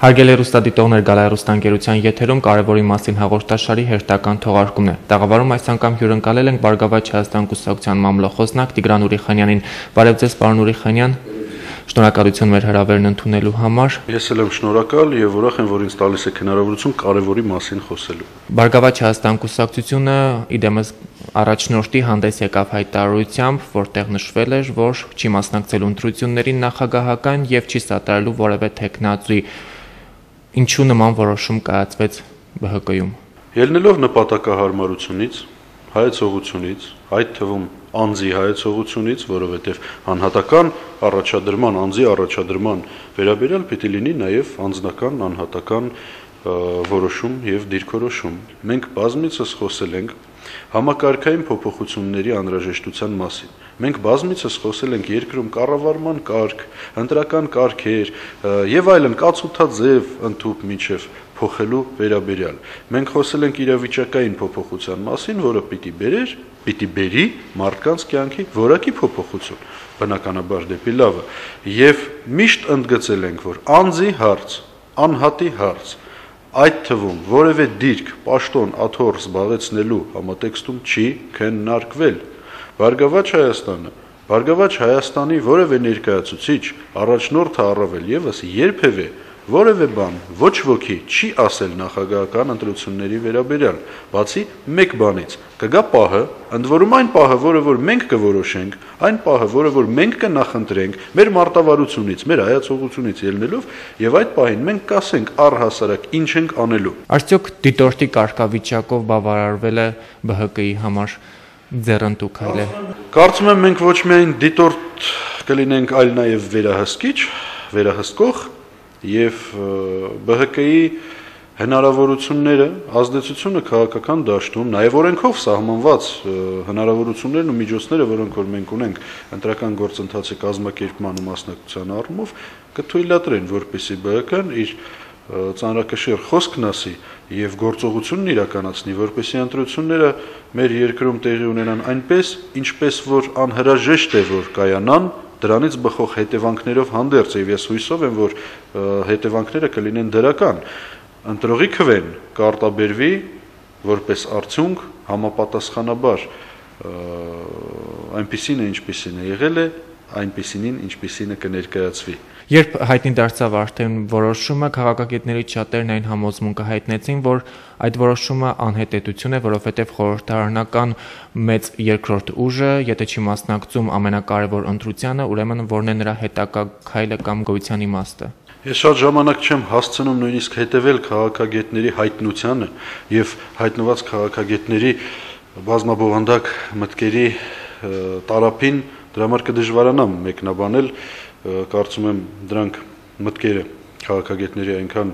Հարգելի հեռուստադիտողներ, Գալա հեռուստաընկերության եթերում կարևորի մասին հաղորդաշարի հերթական թողարկումն է։ Տաղավարում այս անգամ հյուրընկալել ենք Բարգավաճ Հայաստան կուսակցության մամլոխոսնակ Տիգրան Ուրիխանյանին։ Բարև ձեզ, պարոն Ուրիխանյան։ Շնորհակալություն մեր հրավերն ընդունելու համար։ Ես էլ եմ շնորհակալ եւ ուրախ եմ, որ ինձ տալիս եք հնարավորություն կարևորի մասին խոսելու։ Բարգավաճ Հայաստան կուսակցությունը իդեմս առաջնորդի հանդես եկավ հայտարարությամբ, որտեղ նշվել էր, որ չի մասնակցելու ընտրություններին նախագահական եւ չի սատարելու որևէ տեխնացուի։ Ինչու նման որոշում կայացվեց ԲՀԿ-ում։ Ելնելով նպատակահարմարությունից, հայեցողությունից, այդ թվում անձի հայեցողությունից, որովհետև անհատական առաջադրման, անձի առաջադրման վերաբերյալ պիտի լինի նաև անձնական, անհատական որոշում եւ դիրքորոշում։ Մենք բազմիցս խոսել ենք համակարգային փոփոխությունների անհրաժեշտության մասին։ Մենք բազմիցս խոսել ենք երկրում կառավարման կարգ, ընտրական կարգեր եւ այլն կացութաձև ընդհուպ միջև փոխելու վերաբերյալ։ Մենք խոսել ենք իրավիճակային փոփոխության մասին, որը պիտի բերի մարդկանց կյանքի որակի փոփոխություն, բնականաբար դեպի լավը, եւ միշտ ընդգծել ենք, որ անձի հարց, անհատի հարց, այդ թվում որևէ դիրք, պաշտոն, աթոռ զբաղեցնելու համատեքստում չի քննարկվել։ Բարգավաճ Հայաստանի որևէ ներկայացուցիչ, առաջնորդը առավել եւս երբևէ որևէ բան ոչ ոքի չի ասել նախագահական ընտրությունների վերաբերյալ, բացի մեկ բանից՝ կգա պահը, ընդ որում այն պահը, որը որ մենք կորոշենք, այն պահը, որը որ մենք կնախընտրենք, մեր մարտավարությունից, մեր հայացողությունից ելնելով, եւ այդ պահին մենք կասենք առհասարակ ինչ ենք անելու։ Արդյոք դիտորդի կարգավիճակով բավարարվել է ԲՀԿ-ի համար ձեռնտու քայլը։ Կարծում եմ մենք ոչ միայն դիտորդ կլինենք, այլ նաեւ վերահսկող եւ ԲՀԿ-ի հնարավորությունները, ազդեցությունը քաղաքական դաշտում, նաեւ օրենքով սահմանված հնարավորություններն ու միջոցները, որոնք որ մենք ունենք ընտրական գործընթացի կազմակերպման ու մասնակցության առումով, կթույլատրեն, որպեսզի ԲՀԿ-ն իր ծանրակշիռ խոսքն ասի եւ գործողությունն իրականացնի, որպեսզի ընտրությունները մեր երկրում տեղի ունենան այնպես, ինչպես որ անհրաժեշտ է որ կայանան, դրանից բխող հետևանքներով հանդերձ, եւ ես հույսով եմ, որ հետևանքները կլինեն դրական։ Ընտրողի քվեն կարտաբերվի որպես արդյունք համապատասխանաբար այնպիսին է, ինչպիսին է եղել է, այնպիսին, ինչպիսին է կներկայացվի։ Երբ հայտնի դարձավ արդեն որոշումը, քաղաքագետներից շատերն այն համոզմունքը հայտնեցին, որ այդ որոշումը անհետեթություն է, որովհետև խորհրդարանական մեծ երկրորդ ուժը, եթե չի մասնակցում ամենակարևոր ընտրությանը, ուրեմն որն է նրա հետագա քայլը կամ գոյության իմաստը։ Ես շատ ժամանակ չեմ հասցնում նույնիսկ հետևել քաղաքագետների հայտնությանը եւ հայտնված քաղաքագետների բազմաբովանդակ մտքերի տարափին, դրա համար կդժվարանամ մեկնաբանել, կարծում եմ դրանք մտքերը քաղաքագետների այնքան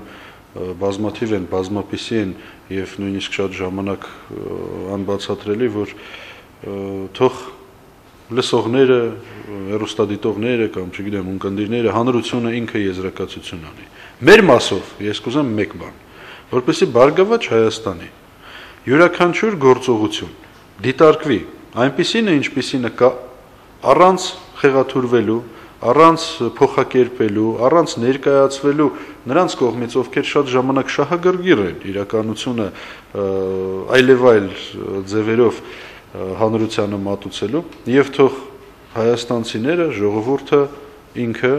բազմաթիվ են, բազմապիսի են եւ նույնիսկ շատ ժամանակ անբացատրելի, որ թող լսողները, հեռուստադիտողները կամ չգիտեմ ունկնդիրները հանրությունը ինքը եզրակացություն անի։ Մեր մասով ես կուզեմ մեկ բան, որպեսզի Բարգավաճ Հայաստանի յուրաքանչյուր գործողություն դիտարկվի այնպիսին է, ինչպիսին կա, առանց խեղաթյուրվելու, առանց փոխակերպելու, առանց ներկայացվելու նրանց կողմից, ովքեր շատ ժամանակ շահագրգիռ են իրականությունը այլևայլ ձևերով հանրությանը մատուցելու եւ թող հայաստանցիները, ժողովուրդը ինքը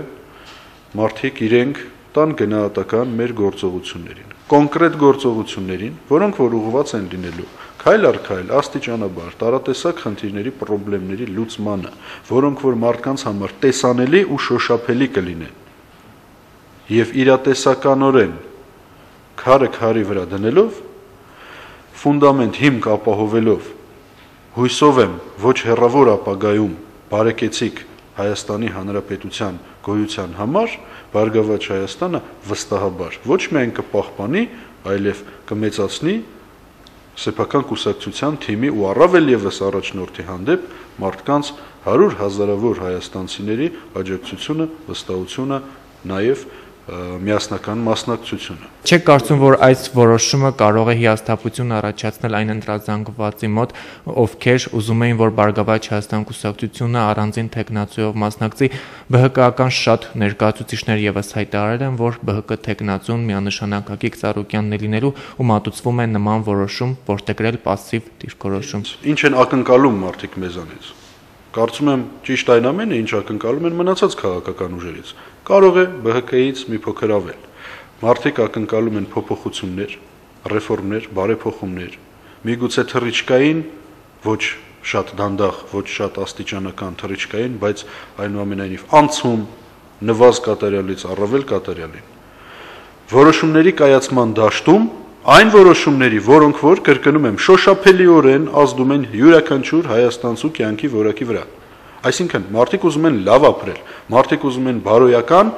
մարդիկ իրենք տան գնահատական մեր գործողություններին, կոնկրետ գործողություններին, որոնք որ ուղղված են լինելու քայլ առ քայլ, աստիճանաբար, տարատեսակ խնդիրների խնդիրների լուծմանը, որոնք որ մարդկանց համար տեսանելի ու շոշափելի կլինեն։ Եվ իրատեսականորեն քարը քարի վրա դնելով, ֆունդամենտ հիմք ապահովելով, հույսով եմ ոչ հեռավոր ապագայում բարեկեցիկ Հայաստանի Հանրապետության գոյության համար Բարգավաճ Հայաստանը վստահաբար ոչ միայն կպահպանի, այլև կմեծացնի սեփական կուսակցության թիմի ու առավել եւս առաջնորդի հանդեպ մարդկանց 100 հազարավոր հայաստանցիների աջակցությունը, վստահությունը, նաեւ միասնական մասնակցությունը։ Չեք կարծում, որ այս որոշումը կարող է հիասթափություն առաջացնել այն ընտրազանգվածի մոտ, ովքեր ուզում էին, որ Բարգավաճ Հայաստան կուսակցությունը առանձին թեկնածուով մասնակցի, ԲՀԿ-ական շատ ներկայացուցիչներ եւս հայտարարել են, որ ԲՀԿ թեկնածուն միանշանակ Գագիկ Ծառուկյանն է լինելու ու մատուցվում է նման որոշում, որտեղել պասիվ դիրքորոշում։ Ինչ են ակնկալում մարդիկ մեզանից։ Կարծում եմ ճիշտ այն ամենը, ինչ ակնկալում են մնացած քաղաքական ուժերից։ Կարող է ԲՀԿ-ից մի փոքր ավել։ Մարդիկ ակնկալում են փոփոխություններ, ռեֆորմներ, բարեփոխումներ։ Միգուցե թռիչքային, ոչ շատ դանդաղ, ոչ շատ աստիճանական թռիչքային, բայց այնուամենայնիվ անցում նվազ կատարյալից առավել կատարյալին։ Որոշումների կայացման դաշտում այն որոշումների, որոնք որ կրկնում եմ, շոշափելիորեն ազդում են յուրաքանչյուր հայաստանցու կյանքի որակի վրա։ Այսինքն, մարդիկ ուզում են լավ ապրել, մարդիկ ուզում են բարոյական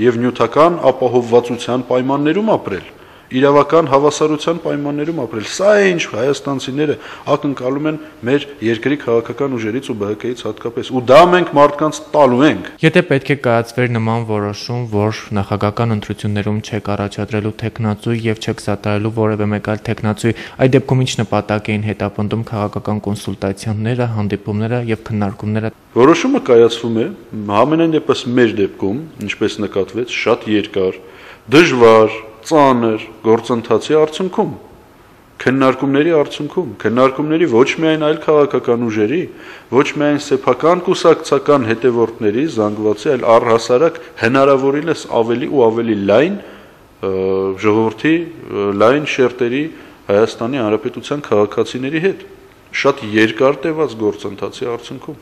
եւ նյութական ապահովվածության պայմաններում ապրել, իրավական հավասարության պայմաններում ապրել։ Սա է ինչ հայաստանցիները ակնկալում են մեր երկրի քաղաքական ուժերից ու ԲՀԿ-ից հատկապես, ու դա մենք մարդկանց տալու ենք։ Եթե պետք է կայացվեր նման որոշում, որ նախագահական ընտրություններում չեք առաջադրելու թեկնածու եւ չեք սատարելու որևէ մեկ այլ թեկնածուի, այդ դեպքում ինչ նպատակ էին հետապնդում քաղաքական կոնսուլտացիաները, հանդիպումները եւ քննարկումները։ Որոշումը կայացվում է ամենայն դեպս մեր դեպքում, ինչպես նկատվեց, շատ երկար, դժվար, ծանր գործընթացի արդյունքում, քննարկումների արդյունքում, քննարկումների ոչ միայն այլ քաղաքական ուժերի, ոչ միայն սեփական կուսակցական հետևորդների, զանգվածի, այլ առհասարակ հնարավորինս ավելի ու ավելի լայն ժողովրդի, լայն շերտերի Հայաստանի Հանրապետության քաղաքացիների հետ, շատ երկար տևած գործընթացի արդյունքում։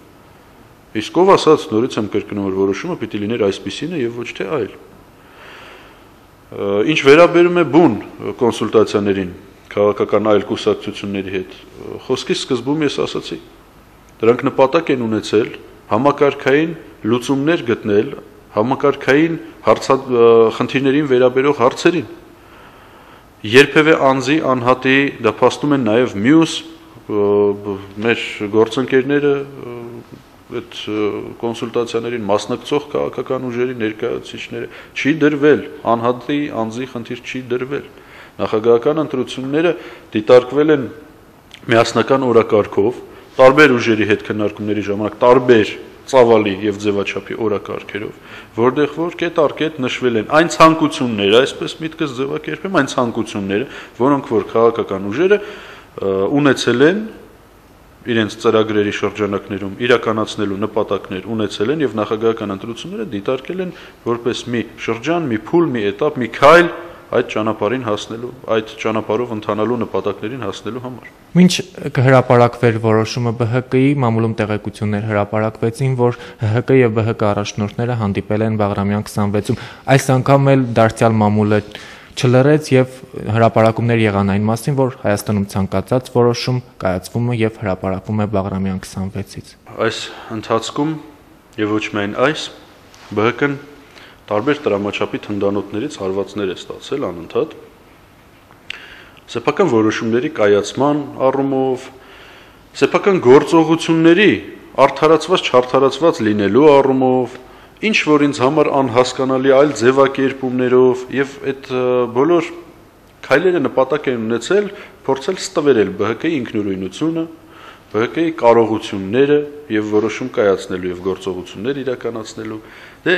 Իսկ ով ասաց, նորից եմ կրկնում, որ որոշումը պիտի լիներ այսպիսին է եւ ոչ թե այլ։ Ինչ վերաբերում է բուն կոնսուլտացիաներին քաղաքական այլ կուսակցությունների հետ, խոսքի սկզբում ես ասացի, դրանք նպատակ են ունեցել համակարգային լուծումներ գտնել համակարգային խնդիրներին վերաբերող հարցերին։ Երբևէ անձի անհատի դա փաստում են նաև մյուս մեր գործընկերները այդ կոնսուլտացիաներին մասնակցող քաղաքական ուժերի ներկայացուցիչները չի դրվել, անհատի անձի խնդիր չի դրվել։ Նախագահական ընտրությունները դիտարկվել են միասնական օրակարգով, տարբեր ուժերի հետ քննարկումների ժամանակ տարբեր ծավալի եւ ձևաչափի օրակարգերով, որտեղ որ կետ առ կետ նշվել են այն ցանկությունները, այսպես միտքս ձևակերպեմ, այն ցանկությունները, որոնք որ քաղաքական ուժերը ունեցել են իրենց ծրագրերի շրջանակներում իրականացնելու նպատակներ ունեցել են եւ նախագահական ընտրությունները դիտարկել են որպես մի շրջան, մի փուլ, մի էտապ, մի քայլ այդ ճանապարհին հասնելու, այդ ճանապարհով ընթանալու նպատակներին հասնելու համար։ Մինչ կհրապարակվեր որոշումը ԲՀԿ-ի, մամուլում տեղեկություններ հրապարակվեցին, որ ՀՀԿ եւ ԲՀԿ առաջնորդները հանդիպել են Բաղրամյան 26-ում։ Այս անգամ էլ դարձյալ մամուլը չլրեց եւ հրապարակումներ եղան այն մասին, որ Հայաստանում ցանկացած որոշում կայացվում է եւ հրապարակվում է Բաղրամյան 26-ից։ Այս ընթացքում եւ ոչ միայն այս ԲՀԿ-ն տարբեր տրամաչափի թնդանոթներից հարվածներ է ստացել անընդհատ սեփական որոշումների կայացման առումով, սեփական գործողությունների արդարացված չարդարացված լինելու առումով, ինչ որ ինձ համար անհասկանալի այլ ձևակերպումներով եւ այդ բոլոր քայլերը նպատակ են ունեցել փորձել ստվերել ԲՀԿ-ի ինքնուրույնությունը, ԲՀԿ-ի կարողությունները եւ որոշում կայացնելու եւ գործողություններ իրականացնելու։ Դե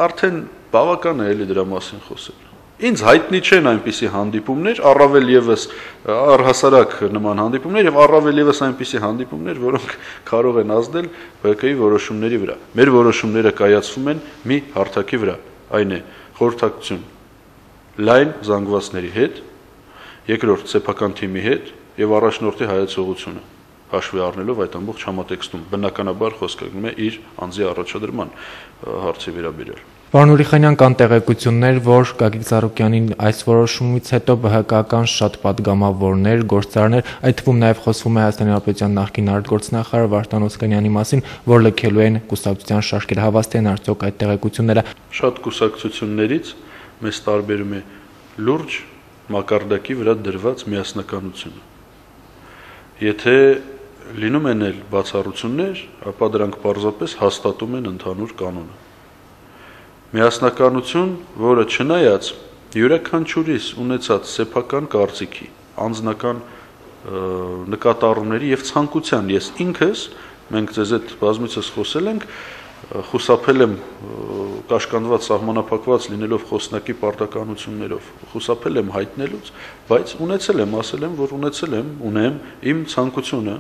արդեն բավական է էլի դրա մասին խոսել։ Ինձ հայտնի չեն այնպիսի հանդիպումներ, առավել եւս առհասարակ նման հանդիպումներ եւ առավել եւս այնպիսի հանդիպումներ, որոնք կարող են ազդել ԲՀԿ-ի որոշումների վրա։ Մեր որոշումները կայացվում են մի հարթակի վրա, այն է խորհրդակցություն լայն զանգվածների հետ, երկրորդ սեփական թիմի հետ եւ առաջնորդի հայացողությունը հաշվի առնելով այդ ամբողջ համատեքստում բնականաբար խոսքը գնում է իր անձի առաջադրման հարցի վերաբերյալ։ Պարոն Ուրիխանյան, կան տեղեկություններ, որ Գագիկ Ծառուկյանին այս որոշումից հետո ԲՀԿ-ական շատ պատգամավորներ, գործարարներ, այդ թվում նաև խոսվում է Հայաստանի Հանրապետության նախկին արտգործնախարար Վարդան Օսկանյանի մասին, որ լքելու են կուսակցության շարքերը, հավաստի են արդյոք այդ տեղեկությունները։ Շատ կուսակցություններից մեզ տարբերում է լուրջ մակարդակի վրա դրված միասնականությունը։ Եթե լինում են էլ բացառություններ, ապա դրանք պարզապես հաստատում են ընդհանուր կանոնը։ Միասնականություն, որը չնայած յուրաքանչյուրիս ունեցած սեփական կարծիքի, անձնական նկատառումների եւ ցանկության ես ինքս, մենք ձեզ այդ բազմիցս խոսել ենք, խուսափել եմ կաշկանդված սահմանափակված լինելով խոսնակի պարտականություններով, խուսափել եմ հայտնելուց, բայց ունեցել եմ, ասել եմ, որ ունեմ իմ ցանկությունը,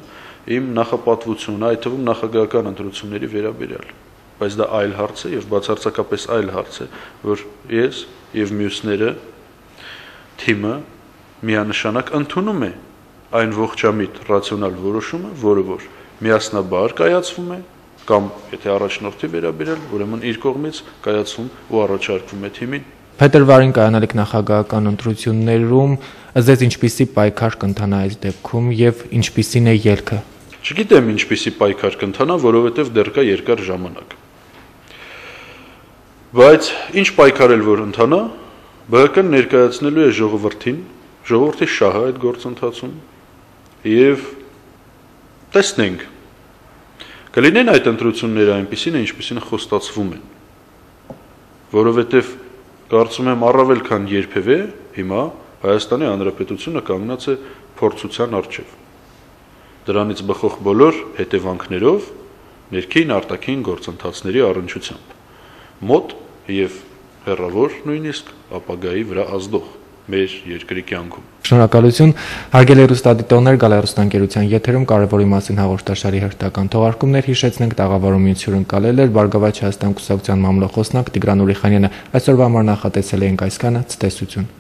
իմ նախապատվությունը, այդ թվում նախագահական ընտրությունների վերաբերյալ, բայց դա այլ հարց է եւ բացարձակապես այլ հարց է, որ ես եւ մյուսները թիմը միանշանակ ընդունում է այն ողջամիտ ռացիոնալ որոշումը, որը որ միասնաբար կայացվում է կամ եթե առաջնորդի վերաբերել, ուրեմն իր կողմից կայացվում ու առաջարկվում է թիմին։ Փետրվարին կայանալիք նախագահական ընտրություններում ըստ ինչպիսի պայքար կընթանա այս դեպքում եւ ինչպիսին է ելքը։ Չգիտեմ ինչպիսի պայքար կընթանա, որովհետեւ դեռ կա երկար ժամանակ։ Բայց ինչ պայքարել որ ընթանա, ԲՀԿ-ն ներկայացնելու է ժողովրդին, ժողովրդի շահը այդ գործընթացում եւ տեսնենք կլինեն այդ ընտրությունները այնպիսին, ինչպիսին խոստացվում են, որովհետև կարծում եմ առավել քան երբևէ հիմա Հայաստանի Հանրապետությունը կանգնած է փորձության առջև։ Դրանից բխող բոլոր հետևանքներով ներքին արտաքին գործընթացների առնչությամբ, մոտ եւ հեռավոր նույնիսկ ապագայի վրա ազդող մեր երկրի կյանքում։ Շնորհակալություն, հարգելի հեռուստադիտողներ, Գալերուստանկերության եթերում կարևորի մասին հաղորդաշարի հերթական թողարկումներ, հիշեցնենք տաղավարումից հյուրընկալել էր Բարգավաճ Հայաստան կուսակցության մամլոխոսնակ Տիգրան Ուրիխանյանը։ Այսօրվա համար նախատեսել էինք այսքանը, ցտեսություն։